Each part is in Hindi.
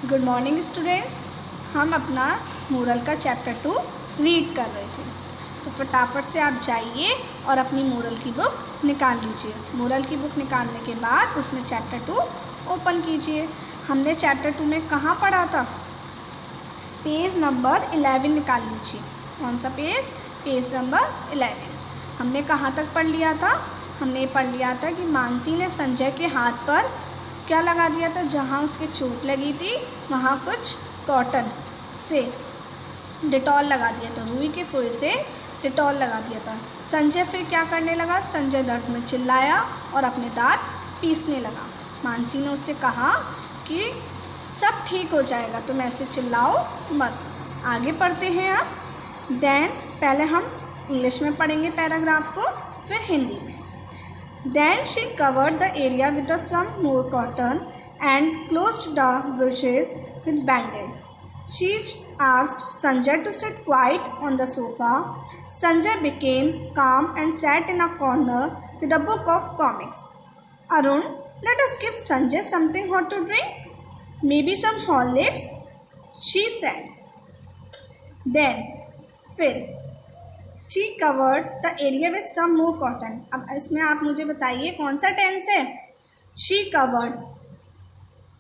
Good morning students. हम अपना मोरल का चैप्टर 2 रीड कर रहे थे, तो फटाफट से आप जाइए और अपनी मोरल की बुक निकाल लीजिए। मोरल की बुक निकालने के बाद उसमें चैप्टर 2 ओपन कीजिए। हमने चैप्टर 2 में कहाँ पढ़ा था? पेज नंबर 11 निकाल लीजिए। कौन सा पेज? Page number 11। हमने कहाँ तक पढ़ लिया था? हमने पढ़ लिया था कि मानसी ने संजय के हाथ पर क्या लगा दिया था? जहाँ उसके चोट लगी थी वहाँ कुछ कॉटन से डिटॉल लगा दिया था, रुई के फुए से डिटॉल लगा दिया था। संजय फिर क्या करने लगा? संजय दर्द में चिल्लाया और अपने दांत पीसने लगा। मानसी ने उससे कहा कि सब ठीक हो जाएगा, तुम ऐसे चिल्लाओ मत। आगे पढ़ते हैं आप। देन पहले हम इंग्लिश में पढ़ेंगे पैराग्राफ को, फिर हिंदी में। Then she covered the area with some more cotton and closed the bushes with band-aid. She asked Sanjay to sit quiet on the sofa. Sanjay became calm and sat in a corner with a book of comics. Arun, let us give Sanjay something hot to drink. Maybe some Horlicks, she said. Then, फिर She covered the area with some more cotton. अब इसमें आप मुझे बताइए कौन सा टेंस है? She covered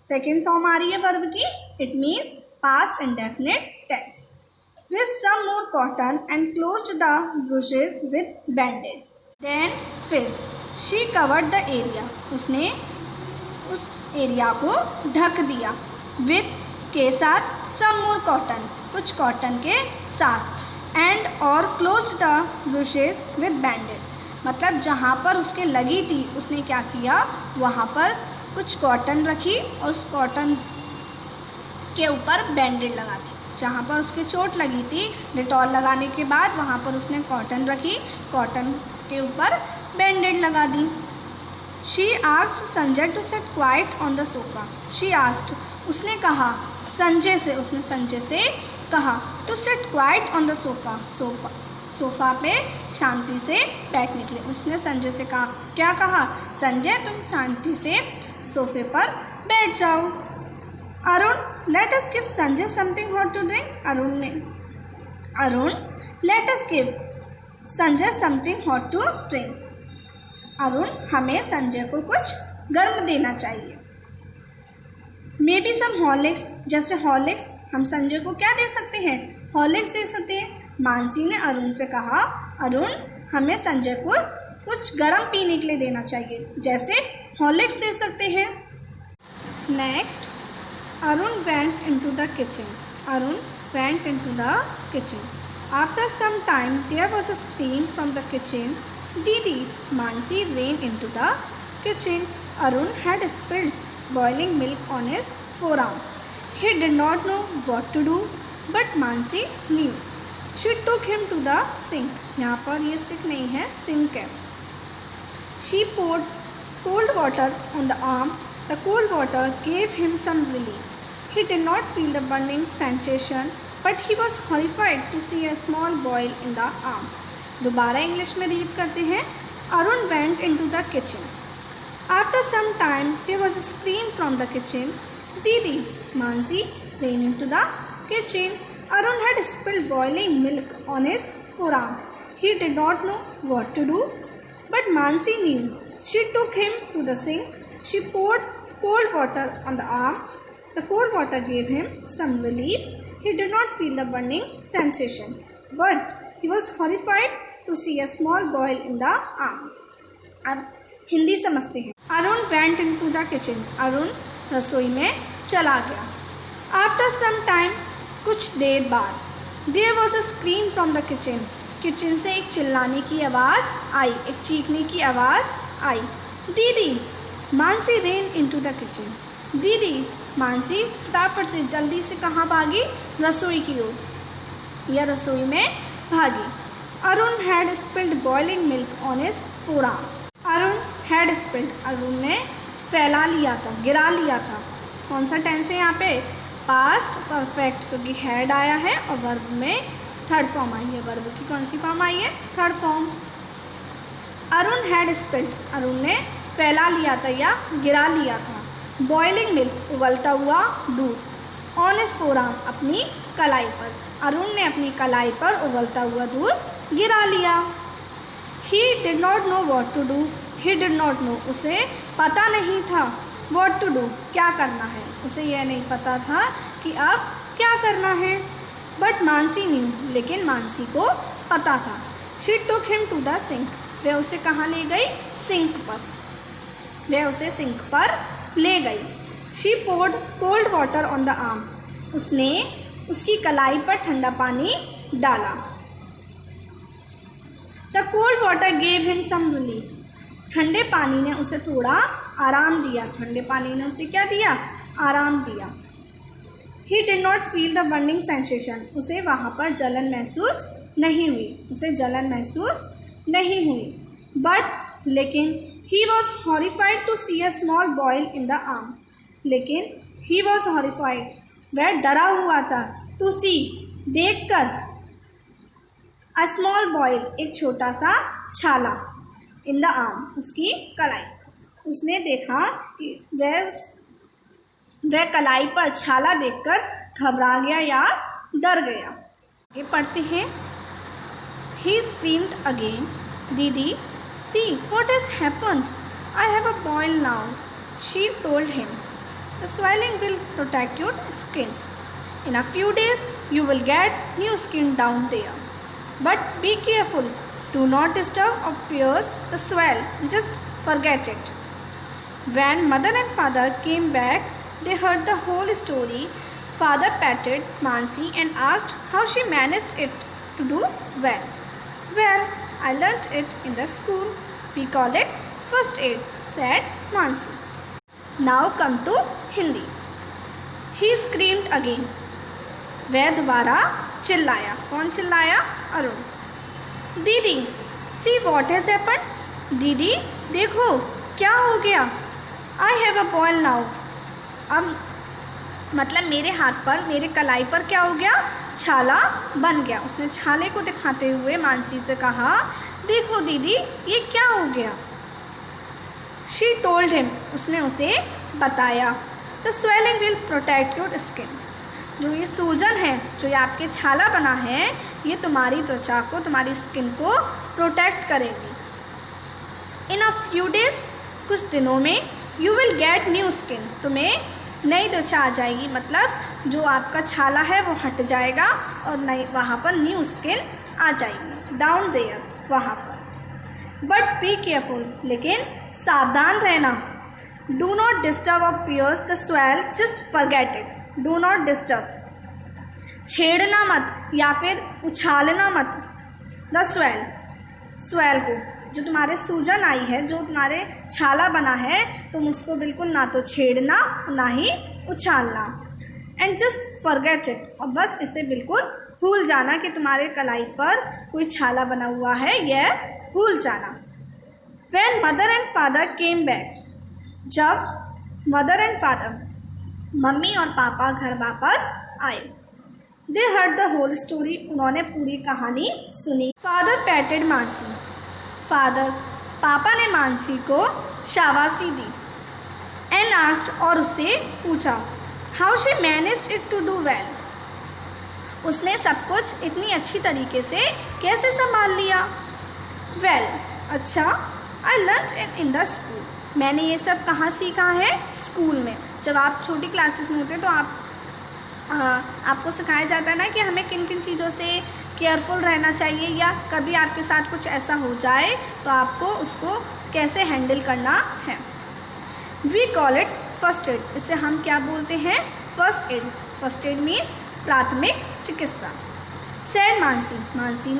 सेकेंड फॉर्म आ रही है वर्ब की, it means past indefinite tense. With some more cotton and closed the bushes with band-aid. Then फिर she covered the area. उसने उस एरिया को ढक दिया। With के साथ some more cotton, कुछ कॉटन के साथ। एंड और क्लोज द ब्रुशेस विद बैंडेड, मतलब जहाँ पर उसके लगी थी उसने क्या किया? वहाँ पर कुछ कॉटन रखी और उस कॉटन के ऊपर बैंडेड लगा दी। जहाँ पर उसके चोट लगी थी डिटॉल लगाने के बाद वहाँ पर उसने कॉटन रखी, कॉटन के ऊपर बैंडेड लगा दी। She asked Sanjay to sit quiet on the sofa. She asked, उसने कहा संजय से, उसने संजय से कहा to sit quiet on the sofa, sofa पे शांति से बैठने के लिए। उसने संजय से कहा, क्या कहा? संजय तुम शांति से सोफे पर बैठ जाओ। Arun, let us give Sanjay something hot to drink. Arun let us give Sanjay something hot to drink. Arun, हमें संजय को कुछ गर्म देना चाहिए। मे बी सम हॉर्लिक्स, जैसे हॉर्लिक्स, हम संजय को क्या दे सकते हैं? हॉर्लिक्स दे सकते हैं। मानसी ने अरुण से कहा, अरुण हमें संजय को कुछ गर्म पीने के लिए देना चाहिए, जैसे हॉर्लिक्स दे सकते हैं। Next, Arun went into the kitchen. Arun went into the kitchen. After some time there was a scream from the kitchen. Didi, Mansi ran into the kitchen. Arun had spilled boiling milk on his forearm. He did not know what to do, but Mansi knew. She took him to the sink. यहाँ पर ये सिंक नहीं है, सिंक है। She poured cold water on the arm. The cold water gave him some relief. He did not feel the burning sensation, but he was horrified to see a small boil in the arm. दोबारा इंग्लिश में रीड करते हैं। Arun went into the kitchen. After some time, there was a scream from the kitchen. Didi, Mansi ran into the kitchen. Arun had spilled boiling milk on his forearm. He did not know what to do, but Mansi knew. She took him to the sink. She poured cold water on the arm. The cold water gave him some relief. He did not feel the burning sensation, but he was horrified to see a small boil in the arm. अब हिंदी समझते हैं। Arun went into the kitchen. Arun रसोई में चला गया। आफ्टर सम टाइम, कुछ देर बाद, there was a scream from the kitchen. Kitchen से एक चिल्लाने की आवाज़ आई, एक चीखने की आवाज़ आई। दीदी, Mansi rain into the kitchen. Didi, Mansi फटाफट से जल्दी से कहाँ भागी? रसोई की ओर या रसोई में भागी। Arun had spilled boiling milk on his forearm. Arun had spilled, Arun ने फैला लिया था, गिरा लिया था। कौन सा टेंस है यहाँ पे? पास्ट परफेक्ट, क्योंकि हैड आया है और वर्ब में थर्ड फॉर्म आई है। वर्ब की कौन सी फॉर्म आई है? Third form. Arun had spilled, Arun ने फैला लिया था या गिरा लिया था। बॉइलिंग मिल्क, उबलता हुआ दूध। ऑन हिज फोरआर्म, अपनी कलाई पर। अरुण ने अपनी कलाई पर उबलता हुआ दूध गिरा लिया। He did not know what to do, he did not know, उसे पता नहीं था, वॉट टू डू, क्या करना है, उसे यह नहीं पता था कि अब क्या करना है। बट मानसी न्यू, लेकिन मानसी को पता था। She took him to the sink, वह उसे कहाँ ले गई, सिंक पर, वह उसे सिंक पर ले गई। She poured cold water on the arm, उसने उसकी कलाई पर ठंडा पानी डाला। The cold water gave him some relief, ठंडे पानी ने उसे थोड़ा आराम दिया, ठंडे पानी ने उसे क्या दिया, आराम दिया। ही did not feel the burning sensation, उसे वहाँ पर जलन महसूस नहीं हुई, उसे जलन महसूस नहीं हुई। बट लेकिन he was horrified to see a small boil in the arm, लेकिन ही वॉज हॉरिफाइड, वह डरा हुआ था, टू सी, देख कर, अ स्मॉल बॉयल, एक छोटा सा छाला, इन द आर्म, उसकी कलाई, उसने देखा कि वह कलाई पर छाला देखकर घबरा गया या डर गया। आगे पढ़ते हैं। ही screamed again, didi see what has happened, I have a boil now, she told him, the swelling will protect your skin. In a few days you will get new skin down there. But be careful, do not disturb or pierce the swell, just forget it. When mother and father came back, they heard the whole story. Father patted Mansi and asked how she managed it to do well. Well, I learnt it in the school. We call it first aid, said Mansi. Now come to Hindi. He screamed again, वह दोबारा चिल्लाया, कौन चिल्लाया, अरुण। दीदी सी वॉट हैज हैपेंड, दीदी देखो क्या हो गया, I have a boil now, अब मतलब मेरे हाथ पर, मेरे कलाई पर क्या हो गया, छाला बन गया। उसने छाले को दिखाते हुए मानसी से कहा, देखो दीदी ये क्या हो गया। शी टोल्ड हिम, उसने उसे बताया, the swelling will protect your skin, जो ये सूजन है, जो ये आपके छाला बना है, ये तुम्हारी त्वचा को, तुम्हारी स्किन को प्रोटेक्ट करेगी। इन अ फ्यू डेज, कुछ दिनों में, you will get new skin, तुम्हें नई त्वचा आ जाएगी, मतलब जो आपका छाला है वो हट जाएगा और नई वहाँ पर न्यू स्किन आ जाएगी, डाउन देयर, वहाँ पर। बट बी केयरफुल, लेकिन सावधान रहना। Do not disturb or pierce the swell, just forget it, do not disturb, छेड़ना मत या फिर उछालना मत, द स्वेल, स्वेल को, जो तुम्हारे सूजन आई है, जो तुम्हारे छाला बना है, तुम उसको बिल्कुल ना तो छेड़ना ना ही उछालना। एंड जस्ट फॉरगेट इट, और बस इसे बिल्कुल भूल जाना कि तुम्हारे कलाई पर कोई छाला बना हुआ है, यह भूल जाना। When mother and father came back, जब मदर एंड फादर, मम्मी और पापा घर वापस आए, they heard the whole story, उन्होंने पूरी कहानी सुनी। फादर पैटेड मानसी, फादर, पापा ने मानसी को शाबाशी दी। एंड आस्क्ड, और उससे पूछा, how she managed it to do well, उसने सब कुछ इतनी अच्छी तरीके से कैसे संभाल लिया। वेल, अच्छा, आई लर्न्ड इन द स्कूल, मैंने ये सब कहाँ सीखा है, स्कूल में। जब आप छोटी क्लासेस में होते हैं तो आपको सिखाया जाता है ना कि हमें किन किन चीज़ों से केयरफुल रहना चाहिए, या कभी आपके साथ कुछ ऐसा हो जाए तो आपको उसको कैसे हैंडल करना है। We call it first aid, इससे हम क्या बोलते हैं, first aid. First aid means प्राथमिक चिकित्सा। सैड मानसी, मानसी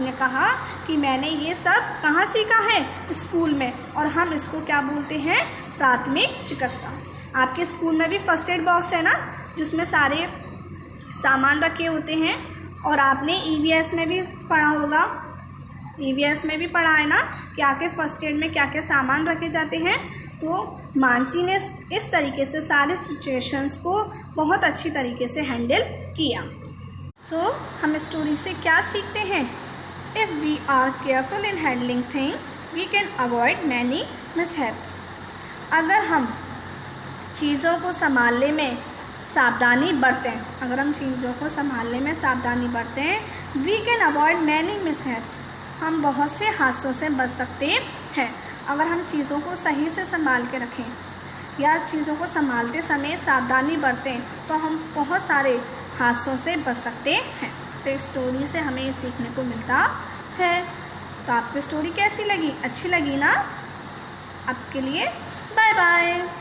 ने कहा कि मैंने ये सब कहाँ सीखा है, स्कूल में, और हम इसको क्या बोलते हैं, प्राथमिक चिकित्सा। आपके स्कूल में भी फर्स्ट एड बॉक्स है ना, जिसमें सारे सामान रखे होते हैं, और आपने ईवीएस में भी पढ़ा होगा, ईवीएस में भी पढ़ा है ना कि आपके फर्स्ट एड में क्या क्या सामान रखे जाते हैं। तो मानसी ने इस तरीके से सारे सिचुएशंस को बहुत अच्छी तरीके से हैंडल किया। सो हम स्टोरी से क्या सीखते हैं, if we are careful in handling things we can avoid many mishaps. अगर हम चीज़ों को संभालने में सावधानी बरतें। अगर हम चीज़ों को संभालने में सावधानी बरतें, we can avoid many mishaps, हम बहुत से हादसों से बच सकते हैं। अगर हम चीज़ों को सही से संभाल के रखें या चीज़ों को संभालते समय सावधानी बरतें तो हम बहुत सारे हादसों से बच सकते हैं। तो इस स्टोरी से हमें ये सीखने को मिलता है। तो आपको स्टोरी कैसी लगी? अच्छी लगी ना? आपके लिए बाय बाय।